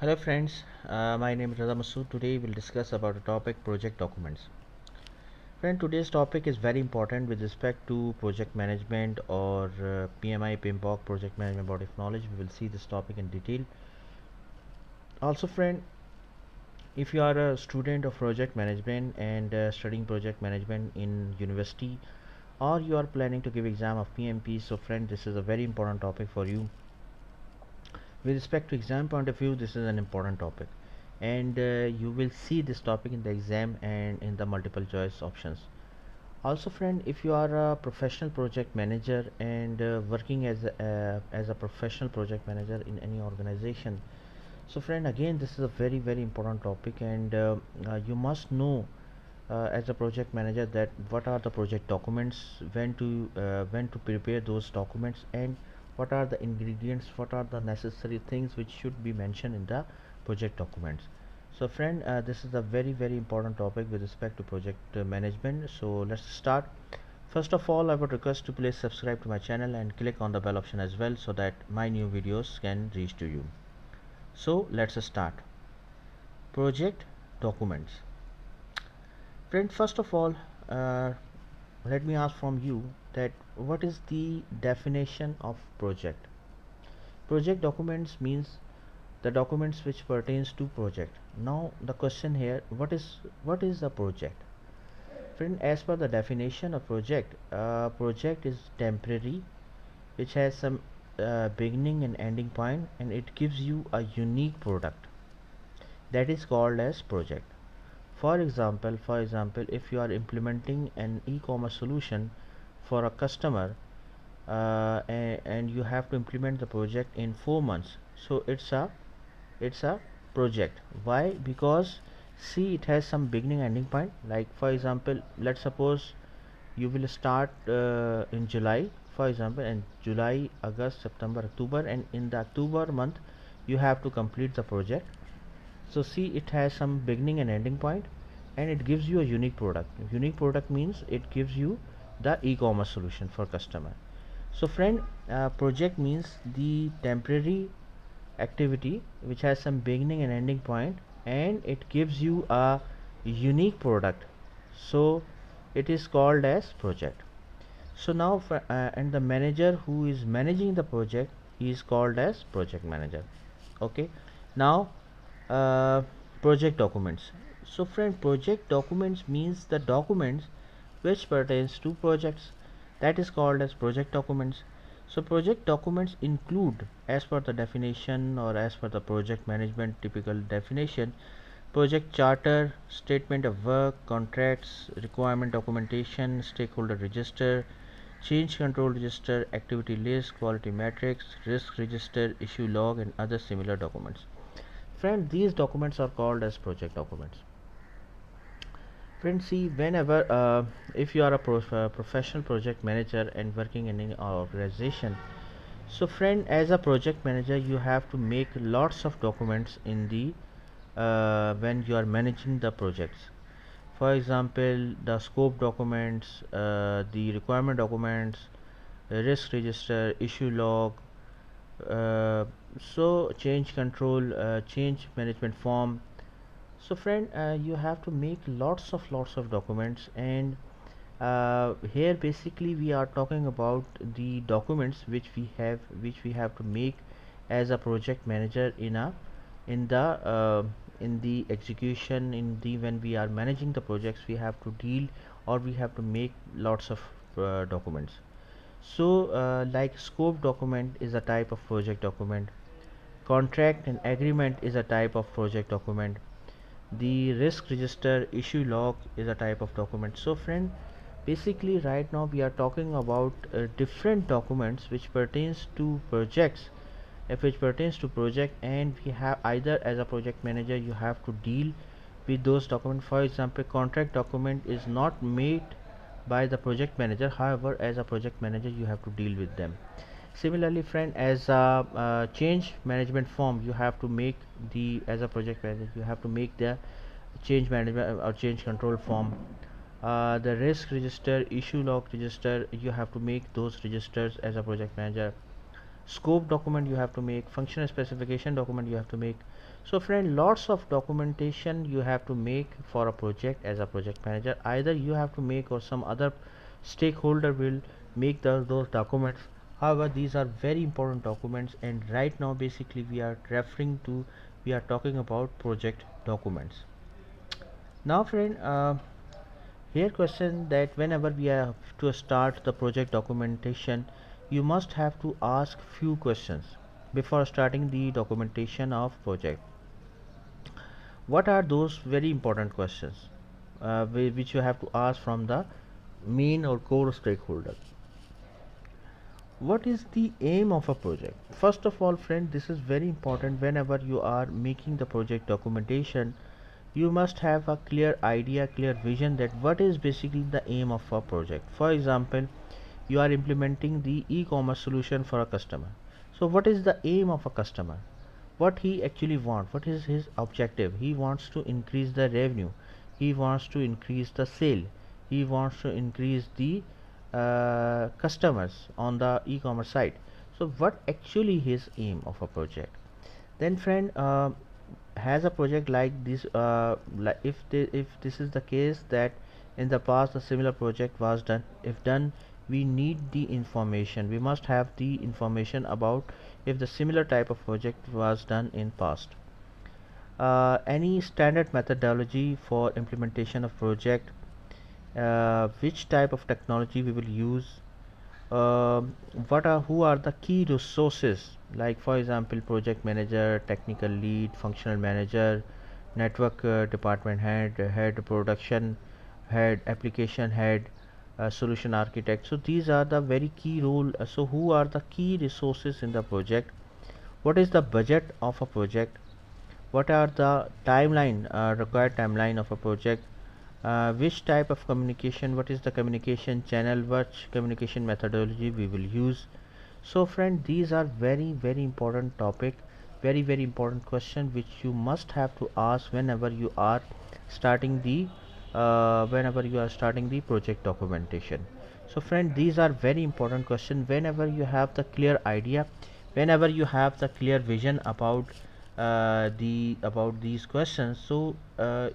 Hello friends, my name is Masood. Today we'll discuss about the topic project documents. Friend, today's topic is very important with respect to project management or PMI, PMBOK, project management body of knowledge. We will see this topic in detail. Also friend, if you are a student of project management and studying project management in university, or you are planning to give exam of PMP, so friend, this is a very important topic for you. With respect to exam point of view, this is an important topic, and you will see this topic in the exam and in the multiple choice options. Also friend, if you are a professional project manager and working as a professional project manager in any organization, so friend, again this is a very important topic, and you must know as a project manager that what are the project documents, when to prepare those documents, and what are the ingredients, what are the necessary things which should be mentioned in the project documents. So friend, this is a very important topic with respect to project management. So let's start. First of all, I would request to please subscribe to my channel and click on the bell option as well, so that my new videos can reach to you. So let's start. Project documents. Friend, first of all, uh, let me ask from you that what is the definition of project. Project documents means the documents which pertains to project. Now the question here, what is a project? Friend, as per the definition of project, project is temporary, which has some beginning and ending point, and it gives you a unique product, that is called as project. For example, if you are implementing an e-commerce solution for a customer, and you have to implement the project in 4 months, so it's a project. Why? Because see, it has some beginning ending point. Like for example, let's suppose you will start in July, for example, and July, August, September, October, and in the October month you have to complete the project. So see, it has some beginning and ending point, and it gives you a unique product. Unique product means it gives you the e-commerce solution for customer. So friend, project means the temporary activity which has some beginning and ending point, and it gives you a unique product, so it is called as project. So now and the manager who is managing the project, he is called as project manager. Okay. Now uh, project documents. So friend, project documents means the documents which pertains to projects, that is called as project documents. So project documents include, as per the definition or as per the project management typical definition, project charter, statement of work, contracts, requirement documentation, stakeholder register, change control register, activity list, quality matrix, risk register, issue log, and other similar documents. Friend, these documents are called as project documents. Friend, see, whenever if you are a professional project manager and working in an organization, so friend, as a project manager, you have to make lots of documents in the when you are managing the projects. For example, the scope documents, the requirement documents, risk register, issue log, so change control, change management form. So friend, you have to make lots of documents, and here basically we are talking about the documents which we have to make as a project manager in the in the execution, in the when we are managing the projects, we have to deal, or we have to make lots of documents. So like scope document is a type of project document, contract and agreement is a type of project document, the risk register, issue log is a type of document. So friend, basically right now we are talking about different documents which pertains to projects, if which pertains to project, and we have either as a project manager you have to deal with those documents. For example, contract document is not made by the project manager, however as a project manager you have to deal with them. Similarly friend, as a change management form, you have to make the, as a project manager you have to make the change management or change control form. The risk register, issue log register, you have to make those registers as a project manager. scope document you have to make, functional specification document you have to make. So friend, lots of documentation you have to make for a project as a project manager. Either you have to make or some other stakeholder will make those documents. However, these are very important documents, and right now basically we are talking about project documents. Now friend, here question that whenever we have to start the project documentation, you must have to ask few questions before starting the documentation of project. What are those very important questions which you have to ask from the main or core stakeholder? What is the aim of a project? First of all friend, this is very important. Whenever you are making the project documentation, you must have a clear idea, clear vision that what is basically the aim of a project. For example, you are implementing the e-commerce solution for a customer. So what is the aim of a customer? What he actually wants? What is his objective? He wants to increase the revenue, he wants to increase the sale, he wants to increase the customers on the e-commerce site. So what actually his aim of a project? Then friend, has a project like this, if this is the case that in the past a similar project was done, if done, we need the information, we must have the information about if the similar type of project was done in past. Any standard methodology for implementation of project, which type of technology we will use, what are who are the key resources, like for example project manager, technical lead, functional manager, network department head, production head, application head, solution architect. So these are the very key role. So who are the key resources in the project? What is the budget of a project? What are the timeline, required timeline of a project? Which type of communication, what is the communication channel, which communication methodology we will use? So friend, these are very important topic, very important question which you must have to ask whenever you are starting the project documentation. So friend, these are very important question. Whenever you have the clear idea, whenever you have the clear vision about about these questions, so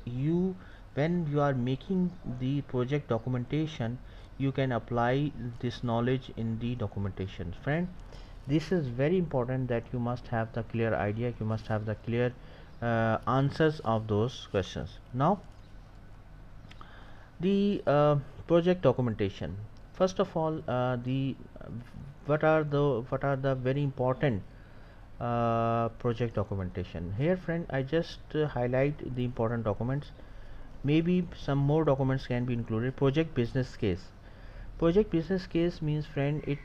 you when you are making the project documentation, you can apply this knowledge in the documentation. Friend, this is very important that you must have the clear idea, you must have the clear answers of those questions. Now the project documentation. First of all, the what are the very important project documentation. Here friend, I just highlight the important documents. Maybe some more documents can be included. Project business case. Project business case means friend, it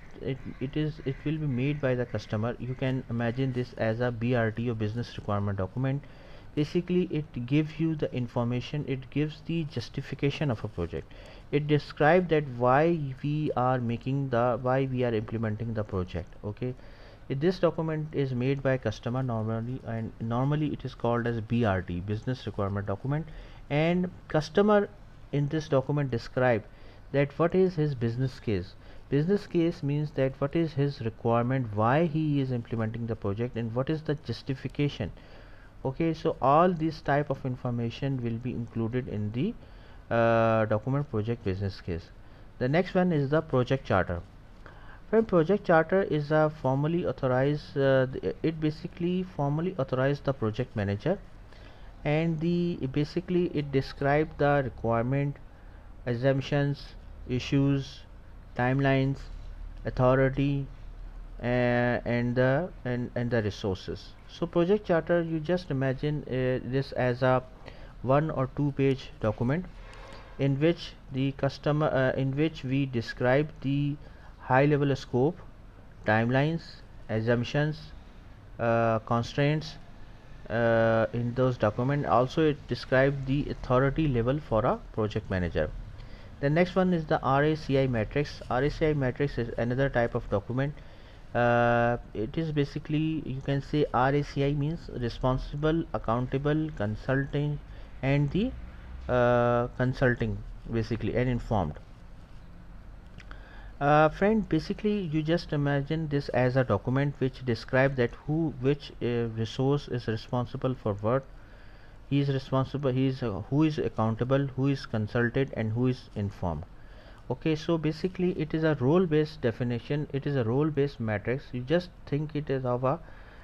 will be made by the customer. You can imagine this as a BRT or business requirement document. Basically it gives you the information, it gives the justification of a project, it describes that why we are why we are implementing the project. Okay, if this document is made by customer normally, and normally it is called as BRT, business requirement document, and customer in this document describe that what is his business case. Business case means that what is his requirement, why he is implementing the project, and what is the justification. Okay, so all this type of information will be included in the document project business case. The next one is the project charter. When project charter is a formally authorized, it basically formally authorized the project manager, and the basically it describes the requirement, assumptions, issues, timelines, authority, and the resources. So project charter, you just imagine this as a 1 or 2 page document in which the customer in which we describe the high level scope, timelines, assumptions, constraints in those document. Also it describes the authority level for a project manager. The next one is the RACI matrix. RACI matrix is another type of document. It is basically, you can say RACI means responsible, accountable, consulting, and the consulting basically, and informed. Friend, basically you just imagine this as a document which describe that which resource is responsible for what. He is responsible, he is who is accountable, who is consulted, and who is informed. Okay, so basically it is a role based definition, it is a role based matrix. You just think it is of a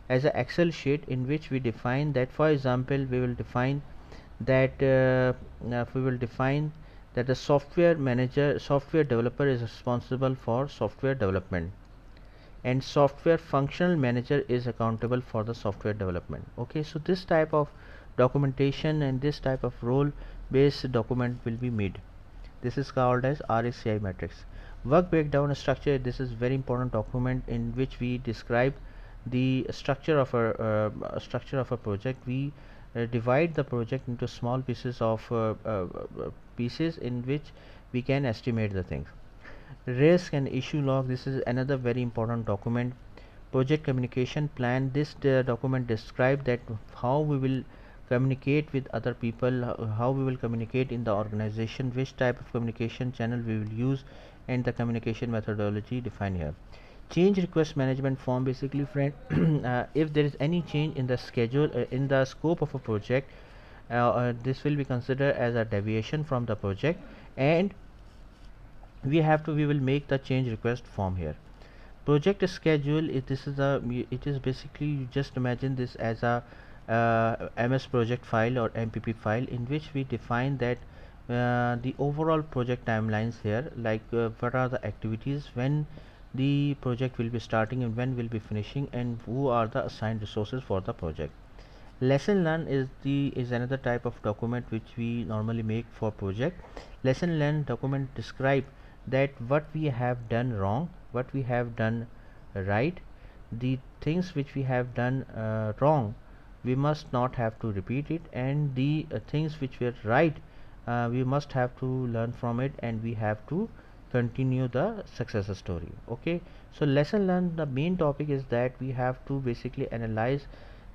as a excel sheet in which we define that. For example, we will define that we will define that the software developer is responsible for software development, and software functional manager is accountable for the software development. Okay, so this type of documentation and this type of role based document will be made. This is called as RACI matrix. Work breakdown structure, this is very important document in which we describe the structure of a project. We divide the project into small pieces of pieces in which we can estimate the things. Risk and issue log, this is another very important document. Project communication plan, this document describe that how we will communicate with other people, how we will communicate in the organization, which type of communication channel we will use, and the communication methodology defined here. Change request management form, basically friend, if there is any change in the schedule, in the scope of a project, this will be considered as a deviation from the project, and we will make the change request form here. Project schedule, it is basically, you just imagine this as a ms project file or mpp file in which we define that the overall project timelines here, like what are the activities, when the project will be starting and when will be finishing, and who are the assigned resources for the project. Lesson learned is another type of document which we normally make for project. Lesson learned document describe that what we have done wrong, what we have done right, the things which we have done wrong, we must not have to repeat it, and the things which were right, we must have to learn from it, and we have to continue the success story. Okay, so lesson learned, the main topic is that we have to basically analyze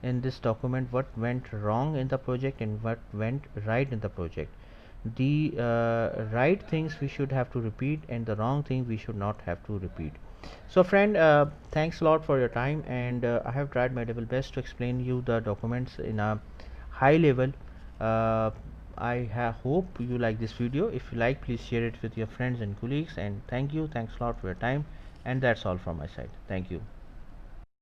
in this document what went wrong in the project and what went right in the project. The right things we should have to repeat, and the wrong thing we should not have to repeat. So friend, thanks a lot for your time, and I have tried my level best to explain you the documents in a high level. uh, hope you like this video. If you like, please share it with your friends and colleagues, and thanks a lot for your time, and that's all from my side. Thank you.